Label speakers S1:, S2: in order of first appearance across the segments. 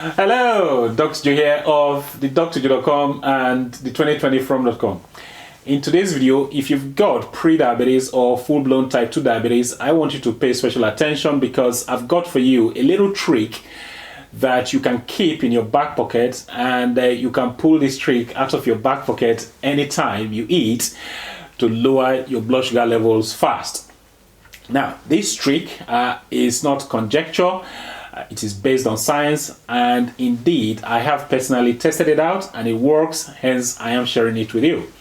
S1: Hello, Dr. Joe here of the drjoe.com and the 2020from.com. In today's video, if you've got pre-diabetes or full-blown type 2 diabetes, I want you to pay special attention because I've got for you a little trick that you can keep in your back pocket, and you can pull this trick out of your back pocket anytime you eat to lower your blood sugar levels fast. Now, this trick is not conjecture. It is based on science, and indeed I have personally tested it out and it works, hence I am sharing it with you.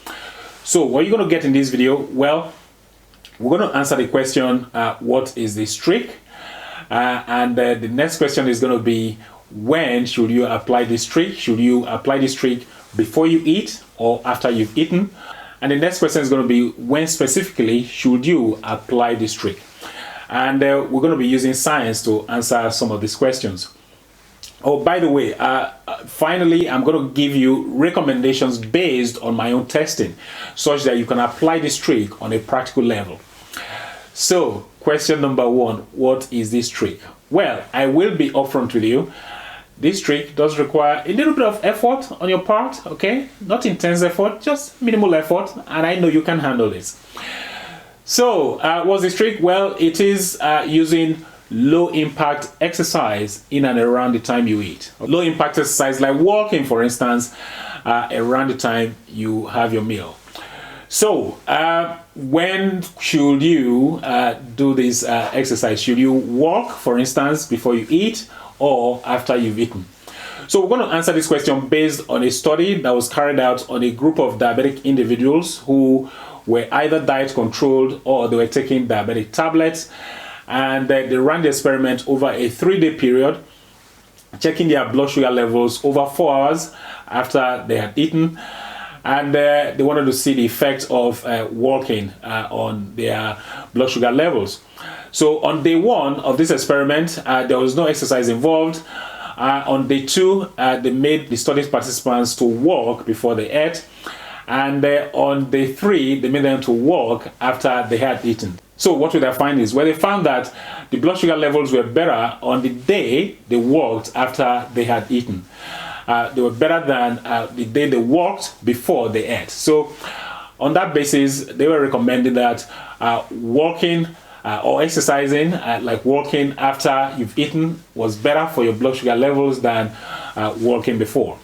S1: So what you're going to get in this video, well, we're going to answer the question, what is this trick? And the next question is going to be, when should you apply this trick? Should you apply this trick before you eat or after you've eaten? And the next question is going to be, when specifically should you apply this trick? And we're going to be using science to answer some of these questions. Oh, by the way, finally, I'm going to give you recommendations based on my own testing, such that you can apply this trick on a practical level. So, question number one, what is this trick? Well, I will be upfront with you. This trick does require a little bit of effort on your part, okay? Not intense effort, just minimal effort, and I know you can handle this. So, what's this trick? Well, it is using low impact exercise in and around the time you eat. Low impact exercise like walking, for instance, around the time you have your meal. So, when should you do this exercise? Should you walk, for instance, before you eat or after you've eaten? So we're going to answer this question based on a study that was carried out on a group of diabetic individuals who were either diet controlled or they were taking diabetic tablets, and they ran the experiment over a 3-day period, checking their blood sugar levels over 4 hours after they had eaten, and they wanted to see the effect of walking on their blood sugar levels. So on day 1 of this experiment, there was no exercise involved. On day 2, they made the study participants to walk before they ate, and on day 3, they made them to walk after they had eaten. So what were their findings? Well, they found that the blood sugar levels were better on the day they walked after they had eaten. They were better than the day they walked before they ate. So on that basis, they were recommending that walking or exercising, like walking after you've eaten, was better for your blood sugar levels than walking before.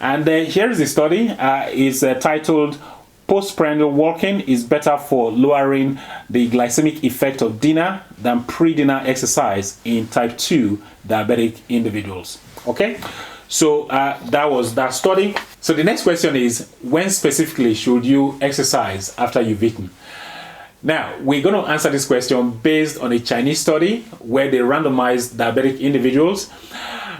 S1: And here is the study. It's titled, Postprandial Walking is Better for Lowering the Glycemic Effect of Dinner Than Pre-Dinner Exercise in Type 2 Diabetic Individuals. Okay, so that was that study. So the next question is, when specifically should you exercise after you've eaten? Now, we're going to answer this question based on a Chinese study where they randomized diabetic individuals,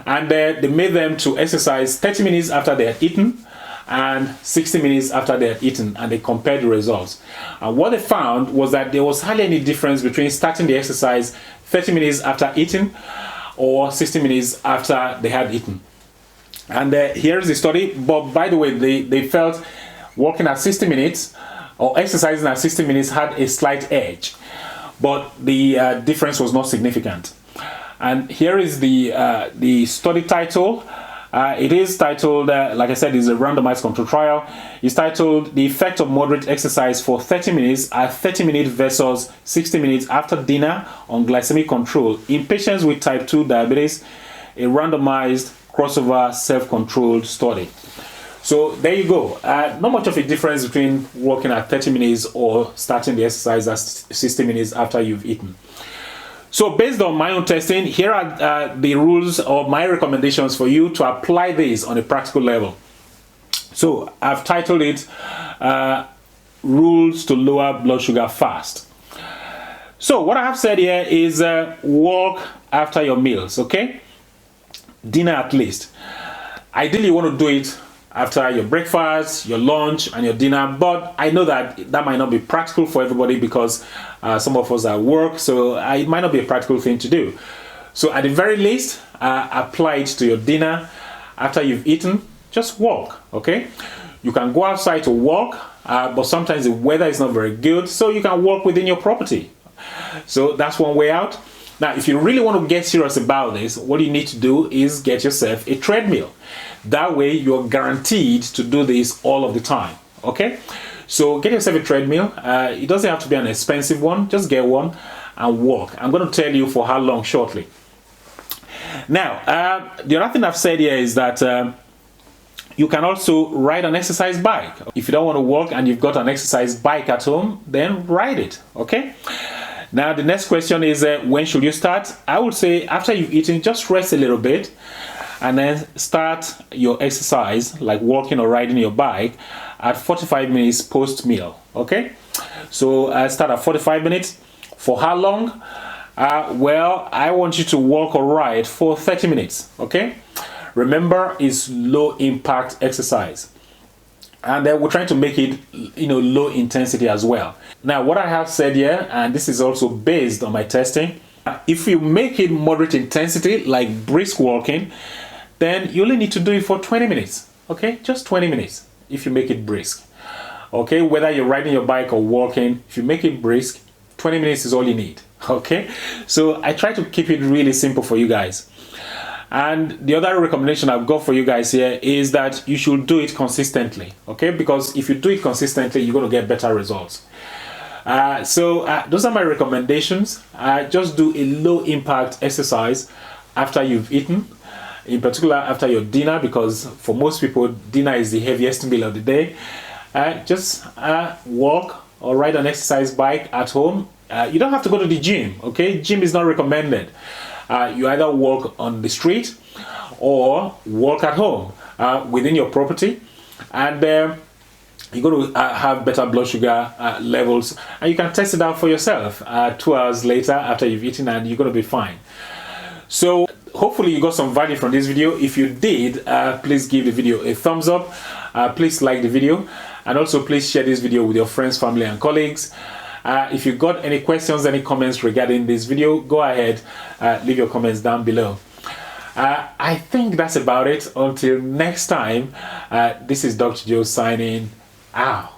S1: and they made them to exercise 30 minutes after they had eaten and 60 minutes after they had eaten, and they compared the results. And what they found was that there was hardly any difference between starting the exercise 30 minutes after eating or 60 minutes after they had eaten. And here's the study. But by the way, they felt walking at 60 minutes or exercising at 60 minutes had a slight edge, but the difference was not significant. And here is the study title. It is titled, like I said, it's a randomized control trial. It's titled, The Effect of Moderate Exercise for 30 minutes at 30 minutes versus 60 minutes after dinner on Glycemic Control in Patients with Type 2 Diabetes, a randomized crossover self-controlled study. So there you go. Not much of a difference between walking at 30 minutes or starting the exercise at 60 minutes after you've eaten. So based on my own testing, here are the rules or my recommendations for you to apply this on a practical level. So I've titled it Rules to Lower Blood Sugar Fast. So what I have said here is walk after your meals, okay? Dinner at least. Ideally, you want to do it after your breakfast, your lunch, and your dinner, but I know that that might not be practical for everybody because some of us are at work, so it might not be a practical thing to do. So at the very least, apply it to your dinner. After you've eaten, just walk, okay? You can go outside to walk, but sometimes the weather is not very good, so you can walk within your property. So that's one way out. Now, if you really want to get serious about this, what you need to do is get yourself a treadmill. That way, you're guaranteed to do this all of the time, okay? So get yourself a treadmill. It doesn't have to be an expensive one. Just get one and walk. I'm going to tell you for how long shortly. Now, the other thing I've said here is that you can also ride an exercise bike. If you don't want to walk and you've got an exercise bike at home, then ride it, okay? Now, the next question is when should you start? I would say after you've eaten, just rest a little bit and then start your exercise, like walking or riding your bike, at 45 minutes post-meal, okay? So start at 45 minutes. For how long? Well, I want you to walk or ride for 30 minutes, okay? Remember, it's low impact exercise. And then we're trying to make it, low intensity as well. Now, what I have said here, and this is also based on my testing, if you make it moderate intensity, like brisk walking, then you only need to do it for 20 minutes, okay? Just 20 minutes if you make it brisk, okay? Whether you're riding your bike or walking, if you make it brisk, 20 minutes is all you need, okay? So I try to keep it really simple for you guys. And the other recommendation I've got for you guys here is that you should do it consistently, okay? Because if you do it consistently, you're going to get better results. So those are my recommendations. Just do a low impact exercise after you've eaten, in particular after your dinner, because for most people, dinner is the heaviest meal of the day. Just walk or ride an exercise bike at home. You don't have to go to the gym, okay? Gym is not recommended. You either walk on the street or walk at home within your property, and you're going to have better blood sugar levels, and you can test it out for yourself 2 hours later after you've eaten, and you're going to be fine. So hopefully you got some value from this video. If you did, please give the video a thumbs up, please like the video, and also please share this video with your friends, family and colleagues. If you've got any questions, any comments regarding this video, go ahead, leave your comments down below. I think that's about it. Until next time, this is Dr. Joe signing out.